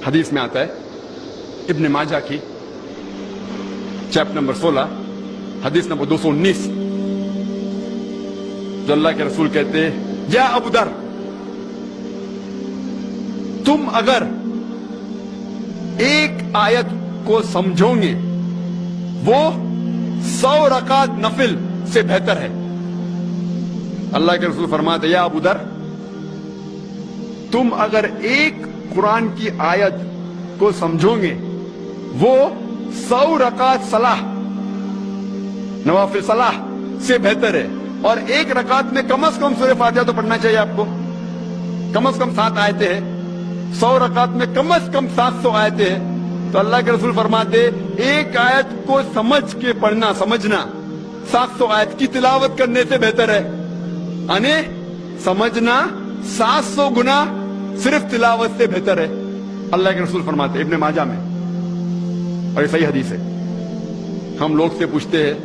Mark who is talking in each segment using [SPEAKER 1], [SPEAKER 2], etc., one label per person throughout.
[SPEAKER 1] حدیث میں آتا ہے ابن ماجہ کی چیپٹر نمبر 16 حدیث نمبر 219 جو اللہ کے رسول کہتے ہیں یا ابو در تم اگر ایک آیت کو سمجھو گے وہ 100 رکعت نفل سے بہتر ہے. اللہ کے رسول فرماتے یا ابو در تم اگر ایک قرآن کی آیت کو سمجھو گے وہ 100 رکعت صلاح نوافل صلاح سے بہتر ہے. اور ایک رکعت میں کم از کم سورہ فاتحہ تو پڑھنا چاہیے آپ کو. کم از کم 7 آیتیں ہیں. 100 رکعت میں کم از کم 700 آیتیں ہیں. تو اللہ کے رسول فرماتے ایک آیت کو سمجھ کے پڑھنا سمجھنا 700 آیت کی تلاوت کرنے سے بہتر ہے. یعنی سمجھنا 700 گنا صرف تلاوت سے بہتر ہے. اللہ کے رسول فرماتے ابن ماجہ میں اور یہ صحیح حدیث ہے. ہم لوگ سے پوچھتے ہیں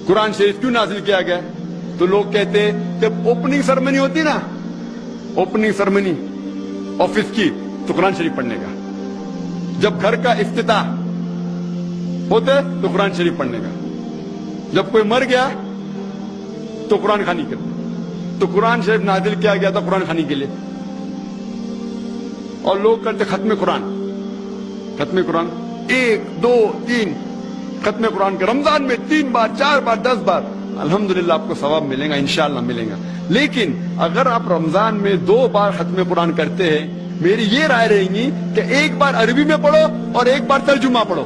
[SPEAKER 1] قرآن شریف کیوں نازل کیا گیا تو لوگ کہتے ہیں جب اوپننگ سرمنی ہوتی نا اوپننگ سرمنی آفس کی تو قرآن شریف پڑھنے کا. جب گھر کا افتتاح ہوتے تو قرآن شریف پڑھنے کا. جب کوئی مر گیا تو قرآن خوانی کرتے. تو قرآن شریف نازل کیا گیا تھا قرآن خوانی کے لیے. اور لوگ کرتے ختم قرآن 1 2 3 ختم قرآن کے رمضان میں 3 بار 4 بار 10 بار. الحمدللہ آپ کو ثواب ملے گا انشاءاللہ ملے گا. لیکن اگر آپ رمضان میں 2 بار ختم قرآن کرتے ہیں میری یہ رائے رہے گی کہ ایک بار عربی میں پڑھو اور ایک بار ترجمہ پڑھو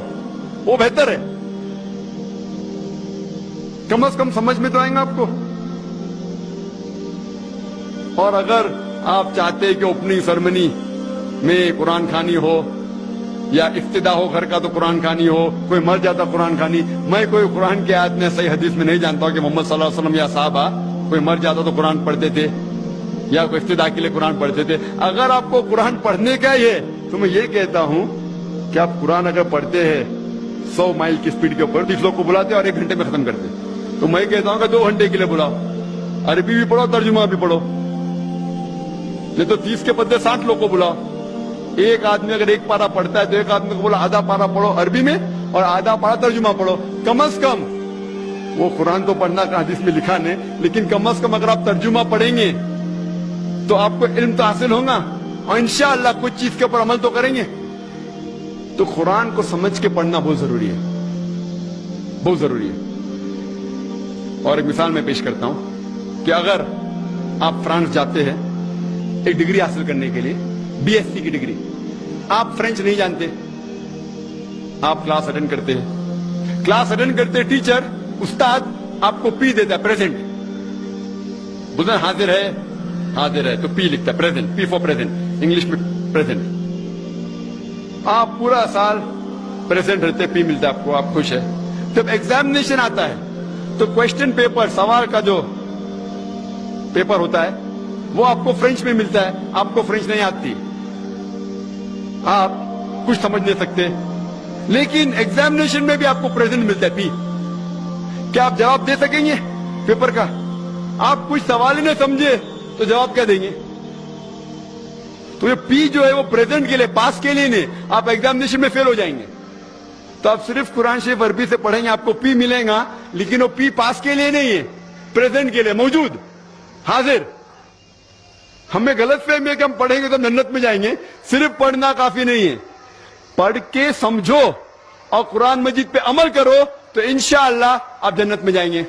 [SPEAKER 1] وہ بہتر ہے. کم از کم سمجھ میں تو آئیں گا آپ کو. اور اگر آپ چاہتے ہیں کہ اوپننگ سرمنی میں قرآن خوانی ہو یا افتتاح ہو گھر کا تو قرآن خوانی ہو کوئی مر جاتا قرآن خوانی. میں کوئی قرآن کی آیت میں صحیح حدیث میں نہیں جانتا ہوں کہ محمد صلی اللہ علیہ وسلم یا صحابہ کوئی مر جاتا تو قرآن پڑھتے تھے یا کوئی افتتاح کے لیے قرآن پڑھتے تھے. اگر آپ کو قرآن پڑھنے کا ہی ہے تو میں یہ کہتا ہوں کہ آپ قرآن اگر پڑھتے ہیں 100 مائل کی سپیڈ کے اوپر 30 لوگ کو بلاتے اور 1 گھنٹے میں ختم کرتے تو میں کہتا ہوں کہ 2 گھنٹے کے لیے بلاؤ. عربی بھی پڑھو ترجمہ بھی پڑھو. نہیں تو 30 کے بدلے 60 لوگ کو بلاؤ. ایک آدمی اگر 1 پارہ پڑھتا ہے تو ایک آدمی کو بولا آدھا پارہ پڑھو عربی میں اور آدھا پارہ ترجمہ پڑھو. کم از کم وہ قرآن تو پڑھنا کا حدیث میں لکھا نہیں لیکن کم از کم اگر آپ ترجمہ پڑھیں گے تو آپ کو علم تو حاصل ہوگا اور انشاءاللہ کچھ چیز کے اوپر عمل تو کریں گے. تو قرآن کو سمجھ کے پڑھنا بہت ضروری ہے بہت ضروری ہے. اور ایک مثال میں پیش کرتا ہوں کہ اگر آپ فرانس جاتے ہیں ایک ڈگری حاصل کرنے کے لیے BSc کی ڈگری. آپ فرینچ نہیں جانتے آپ کلاس اٹینڈ کرتے ہیں. کلاس اٹینڈ کرتے ٹیچر استاد آپ کو پی دیتا ہے پریزنٹ بولتے ہیں حاضر ہے تو پی لکھتا ہے present P for present English میں پریزنٹ. آپ پورا سال پریزنٹ رہتے پی ملتا ہے آپ کو آپ خوش ہے. جب ایگزامینیشن آتا ہے تو کوشچن پیپر سوال کا جو پیپر ہوتا ہے وہ آپ کو فرینچ میں ملتا ہے. آپ کو فرینچ نہیں آتی آپ کچھ سمجھ نہیں سکتے لیکن ایگزامینیشن میں بھی آپ کو پریزنٹ ملتا ہے پی. کیا آپ جواب دے سکیں گے پیپر کا؟ آپ کچھ سوال ہی نہیں سمجھے تو جواب کیا دیں گے؟ تو یہ پی جو ہے وہ پریزنٹ کے لیے پاس کے لیے نہیں. آپ ایگزامینیشن میں فیل ہو جائیں گے. تو آپ صرف قرآن شریف عربی سے پڑھیں گے آپ کو پی ملے گا لیکن وہ پی پاس کے لیے نہیں ہے پریزنٹ کے لیے موجود حاضر. ہمیں غلط فہمی ہے کہ ہم پڑھیں گے تو جنت میں جائیں گے. صرف پڑھنا کافی نہیں ہے پڑھ کے سمجھو اور قرآن مجید پہ عمل کرو تو انشاءاللہ آپ جنت میں جائیں گے.